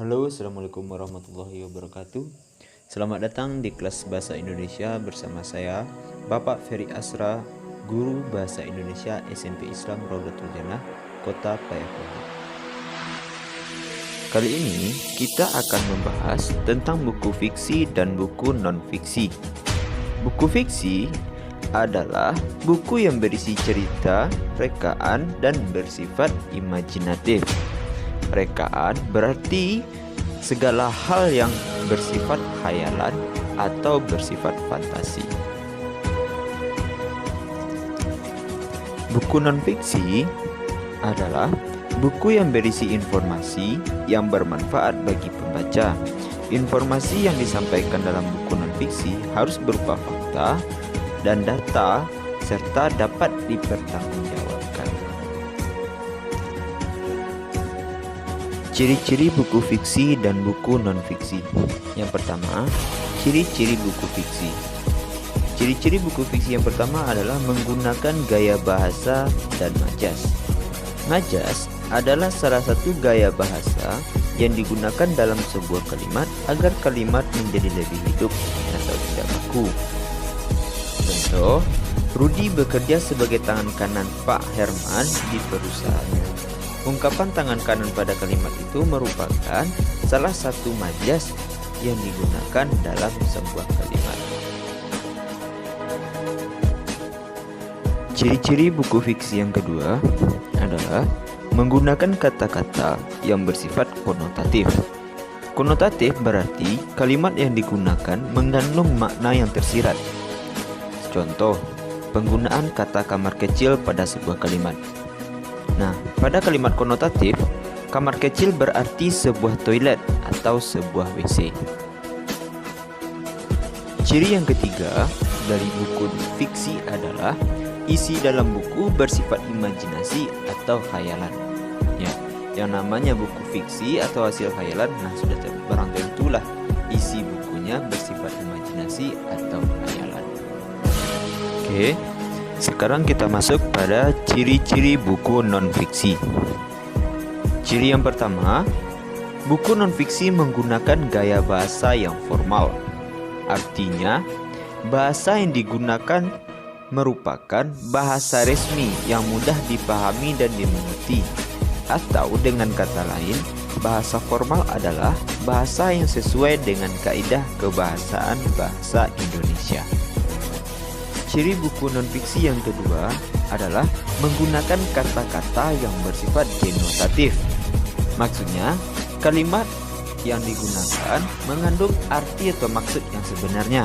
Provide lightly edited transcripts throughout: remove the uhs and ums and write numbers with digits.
Halo, Assalamualaikum warahmatullahi wabarakatuh. Selamat datang di kelas Bahasa Indonesia bersama saya, Bapak Ferry Asra, Guru Bahasa Indonesia SMP Islam Raudatul Jannah, Kota Payakumbuh. Kali ini kita akan membahas tentang buku fiksi dan buku non-fiksi. Buku fiksi adalah buku yang berisi cerita, rekaan, dan bersifat imajinatif. Rekaan berarti segala hal yang bersifat khayalan atau bersifat fantasi. Buku non-fiksi adalah buku yang berisi informasi yang bermanfaat bagi pembaca. Informasi yang disampaikan dalam buku non-fiksi harus berupa fakta dan data serta dapat dipertanggungjawabkan. Ciri-ciri buku fiksi dan buku non-fiksi. Yang pertama, ciri-ciri buku fiksi. Ciri-ciri buku fiksi yang pertama adalah menggunakan gaya bahasa dan majas. Majas adalah salah satu gaya bahasa yang digunakan dalam sebuah kalimat agar kalimat menjadi lebih hidup atau tidak baku. Contoh, Rudi bekerja sebagai tangan kanan Pak Herman di perusahaannya. Ungkapan tangan kanan pada kalimat itu merupakan salah satu majas yang digunakan dalam sebuah kalimat. Ciri-ciri buku fiksi yang kedua adalah menggunakan kata-kata yang bersifat konotatif. Konotatif berarti kalimat yang digunakan mengandung makna yang tersirat. Contoh, penggunaan kata kamar kecil pada sebuah kalimat. Nah, pada kalimat konotatif, kamar kecil berarti sebuah toilet atau sebuah WC. Ciri yang ketiga dari buku fiksi adalah isi dalam buku bersifat imajinasi atau khayalan. Ya, yang namanya buku fiksi atau hasil khayalan, nah sudah barang tentulah isi bukunya bersifat imajinasi atau khayalan. Oke. Sekarang kita masuk pada ciri-ciri buku non-fiksi. Ciri yang pertama, buku non-fiksi menggunakan gaya bahasa yang formal. Artinya, bahasa yang digunakan merupakan bahasa resmi yang mudah dipahami dan dimengerti. Atau dengan kata lain, bahasa formal adalah bahasa yang sesuai dengan kaidah kebahasaan bahasa Indonesia. Ciri buku non-fiksi yang kedua adalah menggunakan kata-kata yang bersifat denotatif. Maksudnya, kalimat yang digunakan mengandung arti atau maksud yang sebenarnya.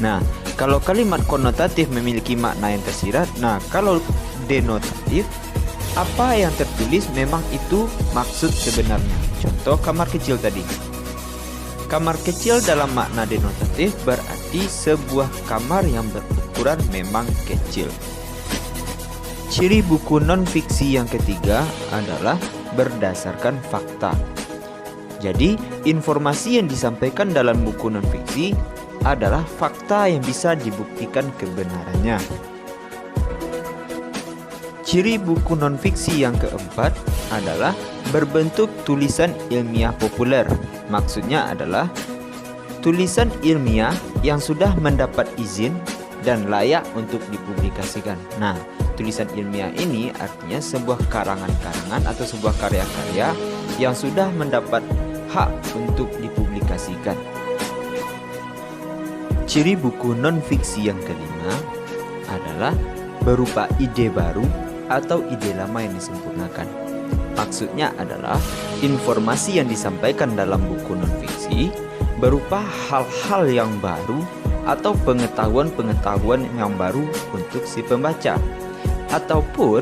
Nah, kalau kalimat konotatif memiliki makna yang tersirat, nah kalau denotatif, apa yang tertulis memang itu maksud sebenarnya. Contoh kamar kecil tadi. Kamar kecil dalam makna denotatif berarti sebuah kamar yang berukuran memang kecil. Ciri buku non-fiksi yang ketiga adalah berdasarkan fakta. Jadi, informasi yang disampaikan dalam buku non-fiksi adalah fakta yang bisa dibuktikan kebenarannya. Ciri buku non-fiksi yang keempat adalah berbentuk tulisan ilmiah populer. Maksudnya adalah tulisan ilmiah yang sudah mendapat izin dan layak untuk dipublikasikan. Nah, tulisan ilmiah ini artinya sebuah karangan-karangan atau sebuah karya-karya yang sudah mendapat hak untuk dipublikasikan. Ciri buku non-fiksi yang kelima adalah berupa ide baru atau ide lama yang disempurnakan. Maksudnya adalah informasi yang disampaikan dalam buku non-fiksi berupa hal-hal yang baru atau pengetahuan-pengetahuan yang baru untuk si pembaca. Ataupun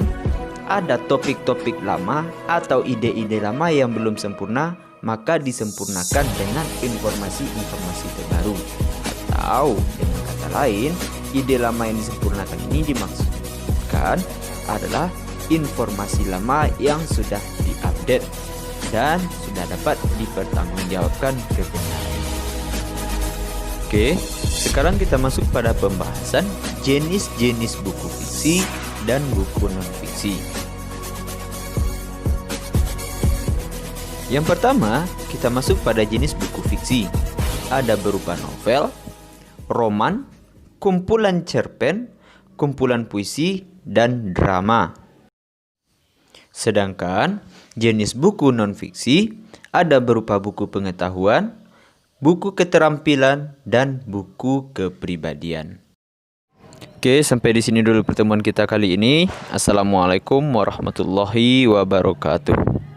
ada topik-topik lama atau ide-ide lama yang belum sempurna, maka disempurnakan dengan informasi-informasi terbaru. Atau dengan kata lain, ide lama yang disempurnakan ini dimaksudkan adalah informasi lama yang sudah diupdate dan sudah dapat dipertanggungjawabkan kebenarannya. Oke, sekarang kita masuk pada pembahasan jenis-jenis buku fiksi dan buku non-fiksi. Yang pertama, kita masuk pada jenis buku fiksi. Ada berupa novel, roman, kumpulan cerpen, kumpulan puisi, dan drama. Sedangkan jenis buku non-fiksi ada berupa buku pengetahuan, buku keterampilan, dan buku kepribadian. Oke, sampai di sini dulu pertemuan kita kali ini. Assalamualaikum warahmatullahi wabarakatuh.